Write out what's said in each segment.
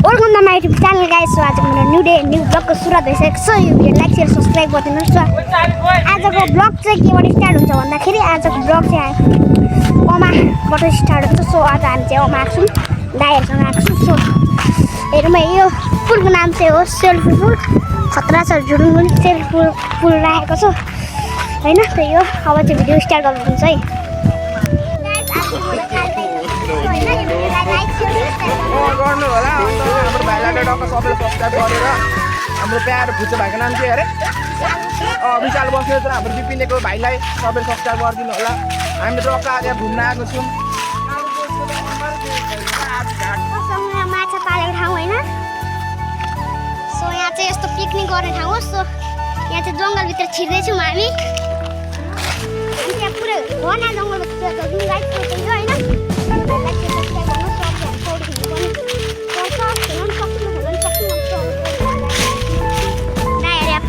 Welcome to my YouTube channel guys. So आज मेरो new day new ब्लगको सुरुवात भइसकेको छ। यो भिडियो लाइक शेयर सब्स्क्राइब गरिदिनुहोस्। आजको ब्लग चाहिँ केबाट स्टार्ट हुन्छ भन्दाखेरि आजको ब्लग चाहिँ ओमाबाट स्टार्ट हुन्छ। सो आज हामी चाहिँ ओमा आएको छौँ, दाइहरूसँग आएको छौँ। सो हेरौँ यो पुलको नाम चाहिँ हो सेल्फी पुल। खतरा छ, झुडुङ पनि सेल्फी पुल राखेको छ होइन। त यो अब चाहिँ भिडियो स्टार्ट गर्नुहुन्छ है। गर्नु होला अन्त हाम्रो भाइलाई डक्क सबैले सब्सक्राइब गरेर हाम्रो प्यारो फुच्चे भाइको नाम के अरे विशाल बस्ने तर हाम्रो बिपिनेको भाइलाई सबैले सब्सक्राइब गरिदिनु होला। हामी डक्क आज घुम्न आएको छौँ। माछा पालेको ठाउँ होइन। सो यहाँ चाहिँ यस्तो पिकनिक गर्ने ठाउँ हो। सो यहाँ चाहिँ जङ्गलभित्र छिर्दैछौँ हामी। त्यहाँ पुरै घना जङ्गलभित्र होइन।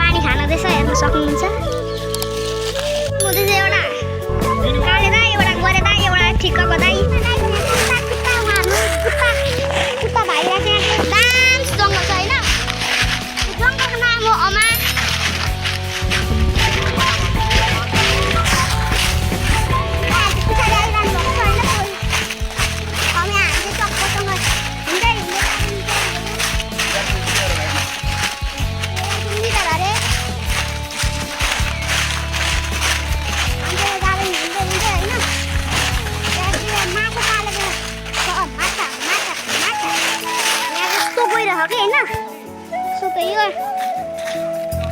पानी खान दिएछ, हेर्न सक्नुहुन्छ। म चाहिँ एउटा काले दाई, एउटा गोरे दाई, एउटा ठिक्कको दाई, कुत्ता भाइलाई चाहिँ डान्स जङ्गल छ होइन। जङ्गलको नाम हो अमा।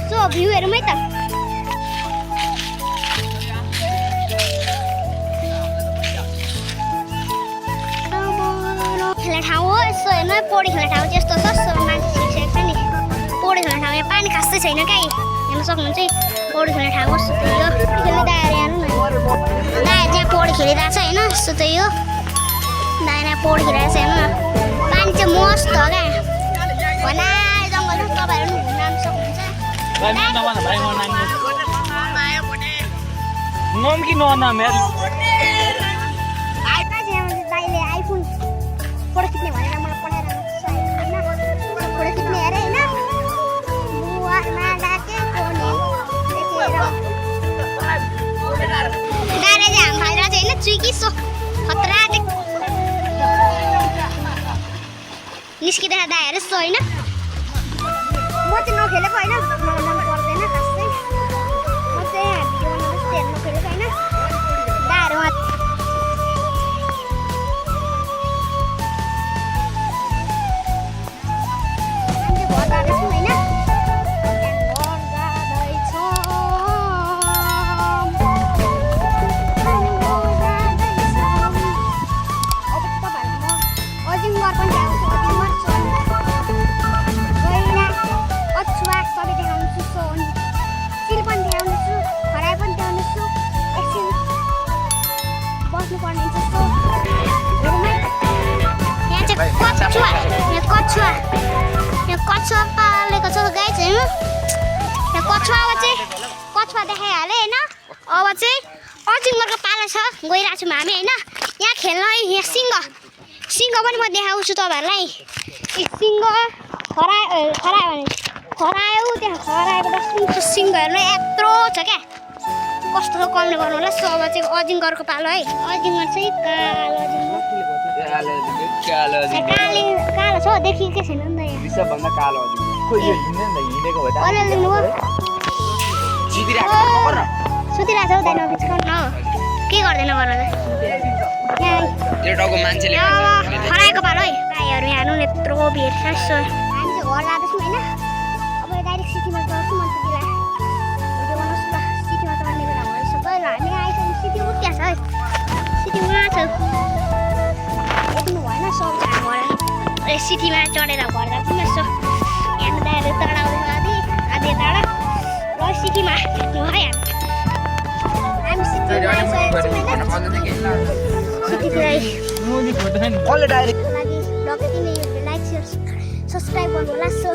सो भ्यू हेरौँ है त। खेल्ने ठाउँ हो। यसो हेर्नु है, पौडी खेल्ने ठाउँ चाहिँ यस्तो छ। सो मान्छे छिरिसकेको छ नि। पौडी खेल्ने ठाउँ यहाँ पानी खासै छैन क्या, हेर्न सक्नुहुन्छ है। पौडी खेल्ने ठाउँ हो। सो त यो खेल्ने दाइहरू हेर्नु न, दाइहरू चाहिँ पौडी खेलिरहेको छ होइन। सो त यो दाइहरू यहाँ पौडी खेलिरहेको छ हेर्नु न। पानी चाहिँ मस्त हो क्या, भना जङ्गल छ। तपाईँहरू पनि घुम्न आउनु सक्नुहुन्छ। दाइले आइफोन फोटो खिच्ने भनेर मलाई पठाइरहेको छ होइन। फोटो खिच्ने अरे होइन। दाइले चाहिँ हाम खाइरहेको छ होइन। चुइकी सो खतरा निस्किँदैन दाइहरू सो होइन। म चाहिँ नखेलेको होइन, मलाई मन पर्दैन खासै। म चाहिँ भिडियो बनाउँदा हेर्नु नखेलेको होइन। दाइहरू कछुवा पालेको छ गाई चाहिँ। यहाँ कछुवा देखाइहालेँ होइन। अब चाहिँ अजिङ्गरको पालो छ, गइरहेको छौँ हामी होइन। यहाँ खेल्न है। यहाँ सिङ्ग पनि म देखाउँछु तपाईँहरूलाई। सिङ्ग खरायो त्यहाँ खराएको डस्टबिनको सिङ्ग हेर्नु यत्रो छ क्या। कस्तो कमेन्ट गर्नु होला। सो अब चाहिँ अजिङ्गरको पालो है। अजिङ्गर चाहिँ कालो छ, देखिएकै छैन नि त यहाँ। सुतिरहेको छ हौ दाइ, नबिचकाउनु न। के गर्दैन गर्नु खराएको पालो है। भाइहरू यहाँ हेर्नु यत्रो भिड छ। सो हामी चाहिँ घर लाँदैछौँ होइन। अब डाइरेक्ट सिटीमा चढ्छौँ। अन्त भिडियो बनाउँछु ल। सिटीमा चढ्ने बेला भइसक्यो ल। हामी आइसक्यौँ। सिटी उठ्या छ है, सिटी उहाँ छ। देख्नु भएन सब घर सिटीमा चढेर घर जान्छौँ। यसो यहाँ दाइहरू तडाउँदैन आधी टाढा र सिटीमा हेर्नु है। हामी सिटीतिर लागि ब्लग किन लाइक सेयर सब्सक्राइब गर्नु होला। सो